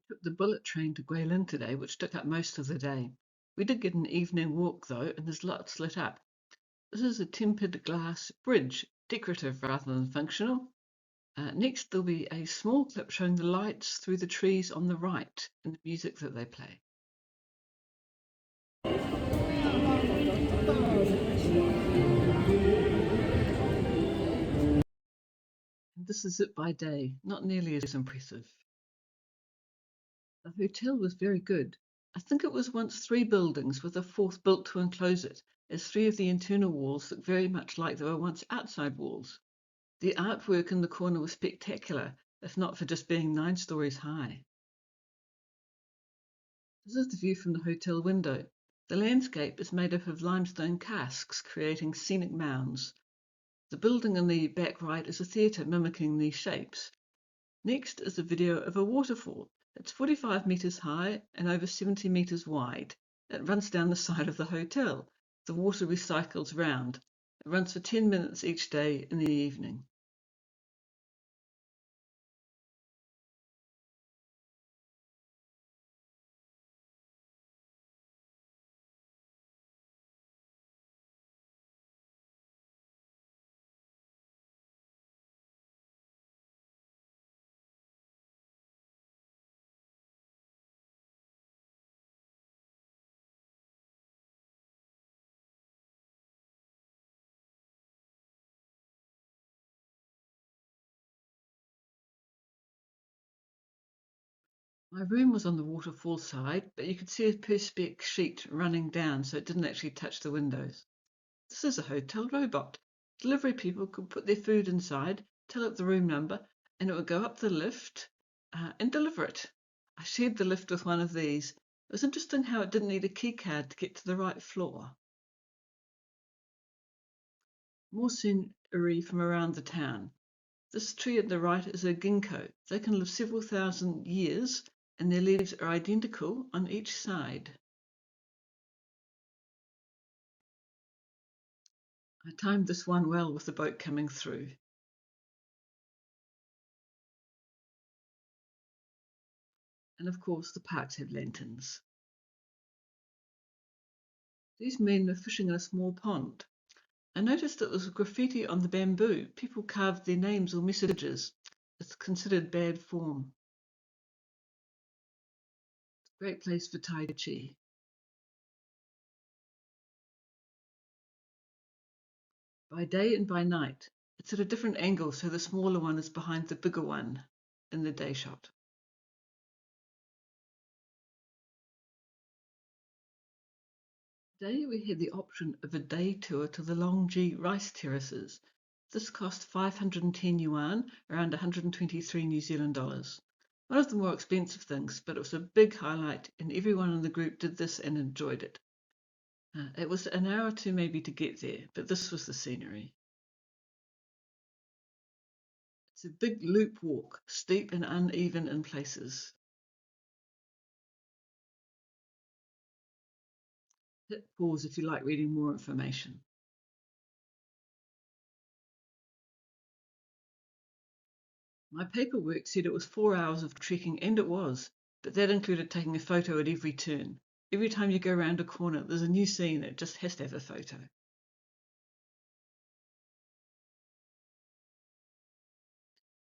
Took the bullet train to Guilin today, which took up most of the day. We did get an evening walk though, and there's lots lit up. This is a tempered glass bridge, decorative rather than functional. Next, there'll be a small clip showing the lights through the trees on the right and the music that they play. And this is it by day, not nearly as impressive. The hotel was very good. I think it was once three buildings with a fourth built to enclose it, as three of the internal walls look very much like they were once outside walls. The artwork in the corner was spectacular, if not for just being 9 stories high. This is the view from the hotel window. The landscape is made up of limestone casks, creating scenic mounds. The building in the back right is a theatre mimicking these shapes. Next is a video of a waterfall. It's 45 metres high and over 70 metres wide. It runs down the side of the hotel. The water recycles round. It runs for 10 minutes each day in the evening. My room was on the waterfall side, but you could see a perspex sheet running down, so it didn't actually touch the windows. This is a hotel robot. Delivery people could put their food inside, tell it the room number, and it would go up the lift and deliver it. I shared the lift with one of these. It was interesting how it didn't need a key card to get to the right floor. More scenery from around the town. This tree at the right is a ginkgo. They can live several thousand years, and their leaves are identical on each side. I timed this one well with the boat coming through. And of course, the parks have lanterns. These men were fishing in a small pond. I noticed that there was graffiti on the bamboo. People carved their names or messages. It's considered bad form. Great place for Tai Chi. By day and by night. It's at a different angle, so the smaller one is behind the bigger one in the day shot. Today we had the option of a day tour to the Longji rice terraces. This cost 510 yuan, around 123 New Zealand dollars. One of the more expensive things, but it was a big highlight, and everyone in the group did this and enjoyed it. It was an hour or two maybe to get there, but this was the scenery. It's a big loop walk, steep and uneven in places. Hit pause if you like reading more information. My paperwork said it was 4 hours of trekking, and it was, but that included taking a photo at every turn. Every time you go around a corner, there's a new scene that just has to have a photo.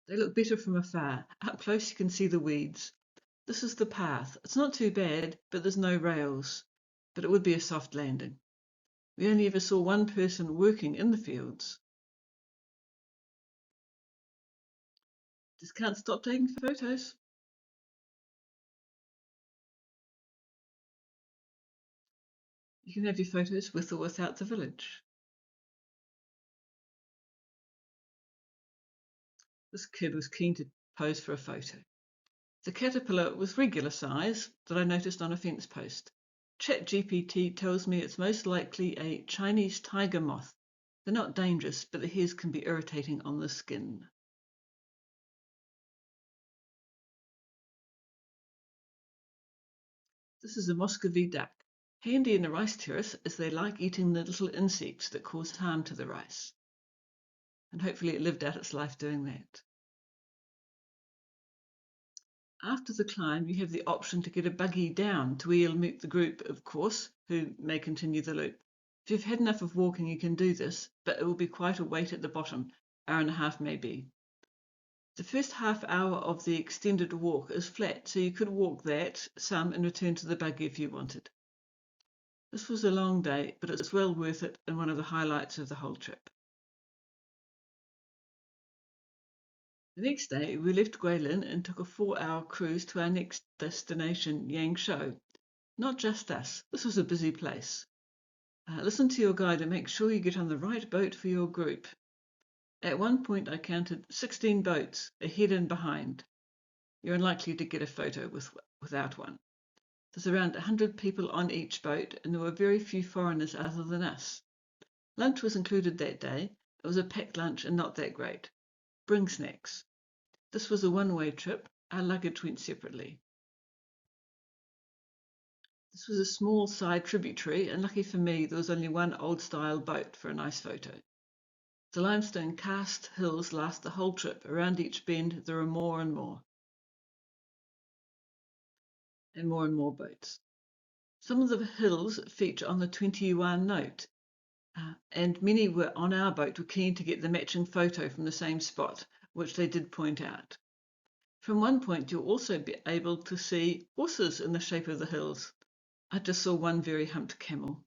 They look better from afar. Up close you can see the weeds. This is the path. It's not too bad, but there's no rails. But it would be a soft landing. We only ever saw one person working in the fields. Just can't stop taking photos. You can have your photos with or without the village. This kid was keen to pose for a photo. The caterpillar was regular size that I noticed on a fence post. ChatGPT tells me it's most likely a Chinese tiger moth. They're not dangerous, but the hairs can be irritating on the skin. This is a Muscovy duck. Handy in a rice terrace as they like eating the little insects that cause harm to the rice. And hopefully it lived out its life doing that. After the climb, you have the option to get a buggy down to where you'll meet the group, of course, who may continue the loop. If you've had enough of walking, you can do this, but it will be quite a wait at the bottom, hour and a half maybe. The first half hour of the extended walk is flat, so you could walk that some and return to the buggy if you wanted. This was a long day, but it's well worth it and one of the highlights of the whole trip. The next day, we left Guilin and took a 4-hour cruise to our next destination, Yangshuo. Not just us, this was a busy place. Listen to your guide and make sure you get on the right boat for your group. At one point, I counted 16 boats, ahead and behind. You're unlikely to get a photo without one. There's around 100 people on each boat, and there were very few foreigners other than us. Lunch was included that day. It was a packed lunch and not that great. Bring snacks. This was a one-way trip. Our luggage went separately. This was a small side tributary, and lucky for me, there was only one old-style boat for a nice photo. The limestone karst hills last the whole trip. Around each bend, there are more and more boats. Some of the hills feature on the 20 yuan note, and many were on our boat were keen to get the matching photo from the same spot, which they did point out. From one point, you'll also be able to see horses in the shape of the hills. I just saw one very humped camel.